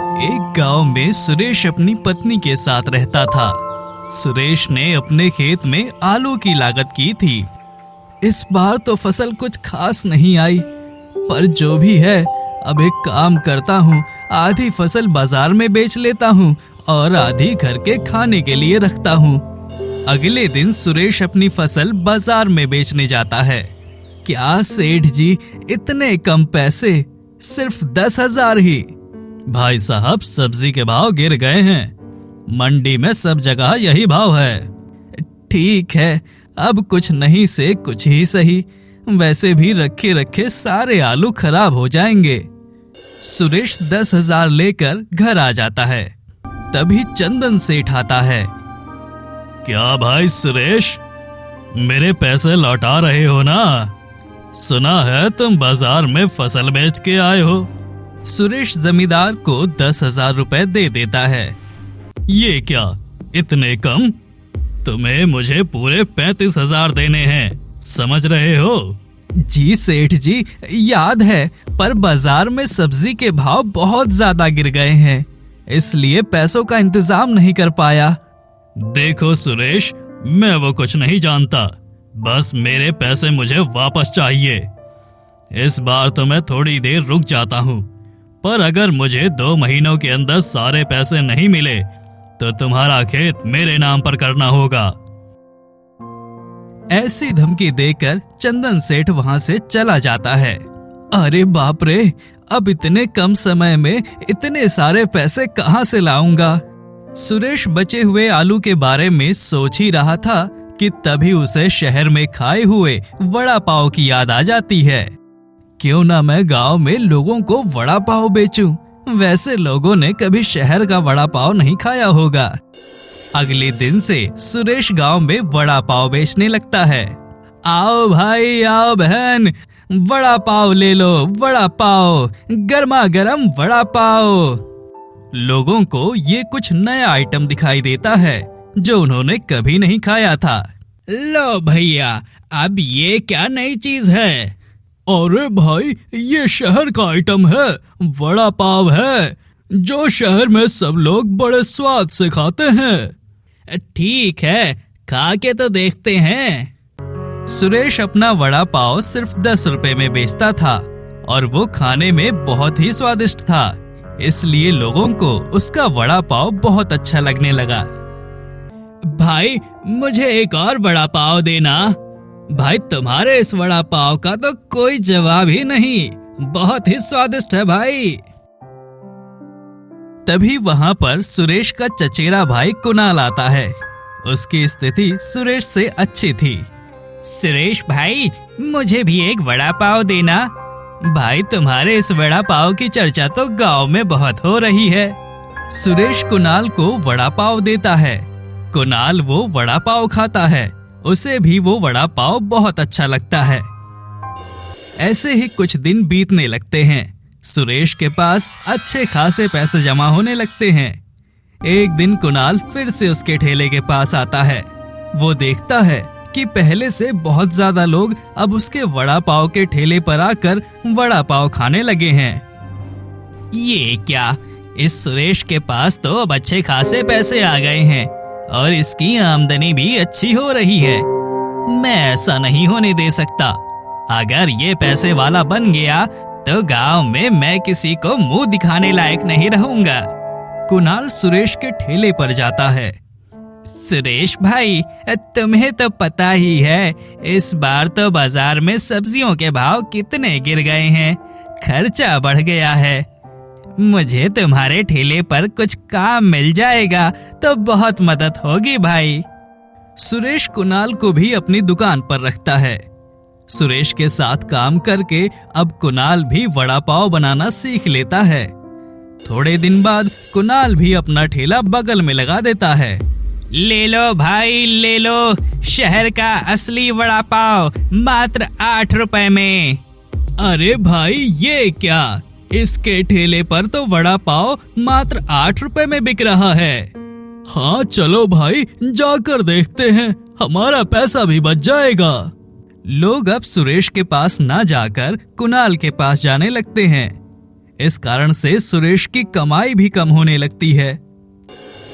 एक गांव में सुरेश अपनी पत्नी के साथ रहता था। सुरेश ने अपने खेत में आलू की लागत की थी। इस बार तो फसल कुछ खास नहीं आई, पर जो भी है अब एक काम करता हूँ, आधी फसल बाजार में बेच लेता हूँ और आधी घर के खाने के लिए रखता हूँ। अगले दिन सुरेश अपनी फसल बाजार में बेचने जाता है। क्या सेठ जी, इतने कम पैसे, सिर्फ 10,000 ही। भाई साहब, सब्जी के भाव गिर गए हैं, मंडी में सब जगह यही भाव है। ठीक है, अब कुछ नहीं से कुछ ही सही, वैसे भी रखे रखे सारे आलू खराब हो जाएंगे। सुरेश 10,000 लेकर घर आ जाता है। तभी चंदन सेठ आता है। क्या भाई सुरेश, मेरे पैसे लौटा रहे हो ना? सुना है तुम बाजार में फसल बेच के आए हो। सुरेश जमींदार को 10,000 रुपए दे देता है। ये क्या, इतने कम? तुम्हें मुझे पूरे 35,000 देने हैं, समझ रहे हो? जी सेठ जी, याद है, पर बाजार में सब्जी के भाव बहुत ज्यादा गिर गए हैं, इसलिए पैसों का इंतजाम नहीं कर पाया। देखो सुरेश, मैं वो कुछ नहीं जानता, बस मेरे पैसे मुझे वापस चाहिए। इस बार तो मैं थोड़ी देर रुक जाता हूँ, पर अगर मुझे 2 महीनों के अंदर सारे पैसे नहीं मिले तो तुम्हारा खेत मेरे नाम पर करना होगा। ऐसी धमकी देकर चंदन सेठ वहां से चला जाता है। अरे बाप रे, अब इतने कम समय में इतने सारे पैसे कहां से लाऊंगा? सुरेश बचे हुए आलू के बारे में सोच ही रहा था कि तभी उसे शहर में खाए हुए वड़ा पाव की याद आ जाती है। क्यों ना मैं गांव में लोगों को वड़ा पाव बेचूं? वैसे लोगों ने कभी शहर का वड़ा पाव नहीं खाया होगा। अगले दिन से सुरेश गांव में वड़ा पाव बेचने लगता है। आओ भाई, आओ बहन, वड़ा पाव ले लो, वड़ा पाव, गर्मा गर्म वड़ा पाव। लोगों को ये कुछ नया आइटम दिखाई देता है जो उन्होंने कभी नहीं खाया था। लो भैया, अब ये क्या नई चीज है? अरे भाई, ये शहर का आइटम है, वड़ा पाव है, जो शहर में सब लोग बड़े स्वाद से खाते हैं। ठीक है, खा के तो देखते हैं। सुरेश अपना वड़ा पाव सिर्फ 10 रुपए में बेचता था और वो खाने में बहुत ही स्वादिष्ट था, इसलिए लोगों को उसका वड़ा पाव बहुत अच्छा लगने लगा। भाई, मुझे एक और वड़ा पाव देना। भाई, तुम्हारे इस वड़ा पाव का तो कोई जवाब ही नहीं, बहुत ही स्वादिष्ट है भाई। तभी वहां पर सुरेश का चचेरा भाई कुणाल आता है। उसकी स्थिति सुरेश से अच्छी थी। सुरेश भाई, मुझे भी एक वड़ा पाव देना। भाई, तुम्हारे इस वड़ा पाव की चर्चा तो गांव में बहुत हो रही है। सुरेश कुणाल को वड़ा पाव देता है। कुणाल वो वड़ा पाव खाता है, उसे भी वो वड़ा पाव बहुत अच्छा लगता है। ऐसे ही कुछ दिन बीतने लगते हैं। सुरेश के पास अच्छे खासे पैसे जमा होने लगते हैं। एक दिन कुणाल फिर से उसके ठेले के पास आता है। वो देखता है कि पहले से बहुत ज्यादा लोग अब उसके वड़ा पाव के ठेले पर आकर वड़ा पाव खाने लगे हैं। ये क्या, इस सुरेश के पास तो अब अच्छे खासे पैसे आ गए हैं और इसकी आमदनी भी अच्छी हो रही है। मैं ऐसा नहीं होने दे सकता। अगर ये पैसे वाला बन गया तो गांव में मैं किसी को मुंह दिखाने लायक नहीं रहूंगा। कुणाल सुरेश के ठेले पर जाता है। सुरेश भाई, तुम्हें तो पता ही है, इस बार तो बाजार में सब्जियों के भाव कितने गिर गए हैं, खर्चा बढ़ गया है। मुझे तुम्हारे ठेले पर कुछ काम मिल जाएगा तो बहुत मदद होगी भाई। सुरेश कुणाल को भी अपनी दुकान पर रखता है। सुरेश के साथ काम करके अब कुणाल भी वड़ा पाव बनाना सीख लेता है। थोड़े दिन बाद कुणाल भी अपना ठेला बगल में लगा देता है। ले लो भाई, ले लो, शहर का असली वड़ा पाव मात्र 8 रुपए में। अरे भाई, ये क्या, इसके ठेले पर तो वड़ा पाव मात्र 8 रुपए में बिक रहा है। हाँ चलो भाई, जाकर देखते हैं, हमारा पैसा भी बच जाएगा। लोग अब सुरेश के पास ना जाकर कुणाल के पास जाने लगते हैं। इस कारण से सुरेश की कमाई भी कम होने लगती है।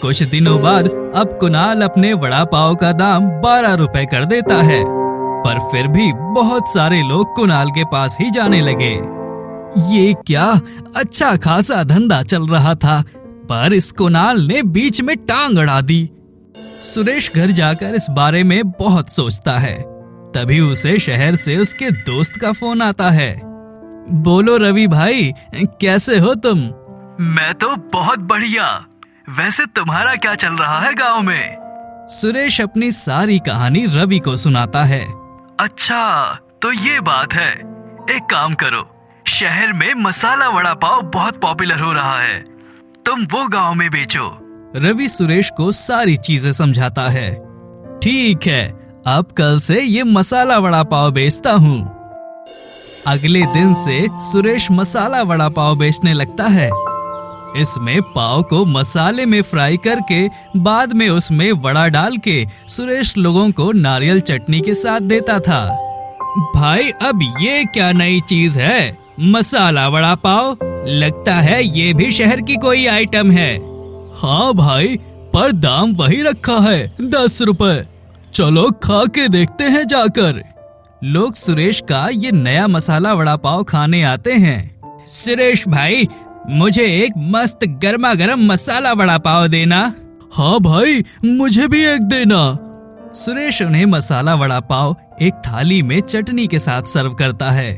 कुछ दिनों बाद अब कुणाल अपने वड़ा पाव का दाम 12 रुपए कर देता है, पर फिर भी बहुत सारे लोग कुणाल के पास ही जाने लगे। ये क्या अच्छा खासा धंधा चल रहा था, पर इस कुणाल ने बीच में टांग अड़ा दी। सुरेश घर जाकर इस बारे में बहुत सोचता है। तभी उसे शहर से उसके दोस्त का फोन आता है। बोलो रवि भाई, कैसे हो तुम? मैं तो बहुत बढ़िया। वैसे तुम्हारा क्या चल रहा है गांव में? सुरेश अपनी सारी कहानी रवि को सुनाता है। अच्छा, तो ये बात है। एक काम करो, शहर में मसाला वड़ा पाव बहुत पॉपुलर हो रहा है, तुम वो गांव में बेचो। रवि सुरेश को सारी चीजें समझाता है। ठीक है, अब कल से ये मसाला वड़ा पाव बेचता हूँ। अगले दिन से सुरेश मसाला वड़ा पाव बेचने लगता है। इसमें पाव को मसाले में फ्राई करके बाद में उसमें वड़ा डाल के सुरेश लोगों को नारियल चटनी के साथ देता था। भाई, अब ये क्या नई चीज है, मसाला वड़ा पाव? लगता है ये भी शहर की कोई आइटम है। हाँ भाई, पर दाम वही रखा है, 10 रुपए। चलो खा के देखते हैं जाकर। लोग सुरेश का ये नया मसाला वड़ा पाव खाने आते हैं। सुरेश भाई, मुझे एक मस्त गर्मा गर्म मसाला वड़ा पाव देना। हाँ भाई, मुझे भी एक देना। सुरेश उन्हें मसाला वड़ा पाव एक थाली में चटनी के साथ सर्व करता है।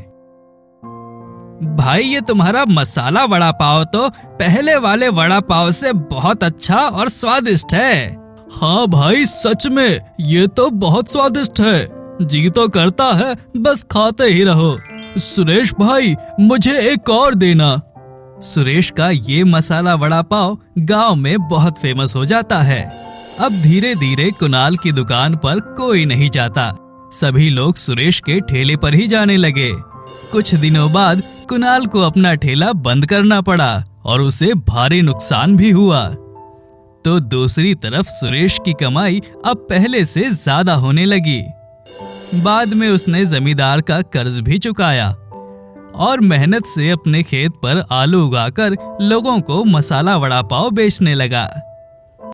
भाई, ये तुम्हारा मसाला वड़ा पाव तो पहले वाले वड़ा पाव से बहुत अच्छा और स्वादिष्ट है। हाँ भाई, सच में ये तो बहुत स्वादिष्ट है। जी तो करता है बस खाते ही रहो। सुरेश भाई, मुझे एक और देना। सुरेश का ये मसाला वड़ा पाव गांव में बहुत फेमस हो जाता है। अब धीरे धीरे कुणाल की दुकान पर कोई नहीं जाता, सभी लोग सुरेश के ठेले पर ही जाने लगे। कुछ दिनों बाद कुणाल को अपना ठेला बंद करना पड़ा और उसे भारी नुकसान भी हुआ। तो दूसरी तरफ सुरेश की कमाई अब पहले से ज्यादा होने लगी। बाद में उसने जमींदार का कर्ज भी चुकाया और मेहनत से अपने खेत पर आलू उगाकर लोगों को मसाला वड़ा पाव बेचने लगा।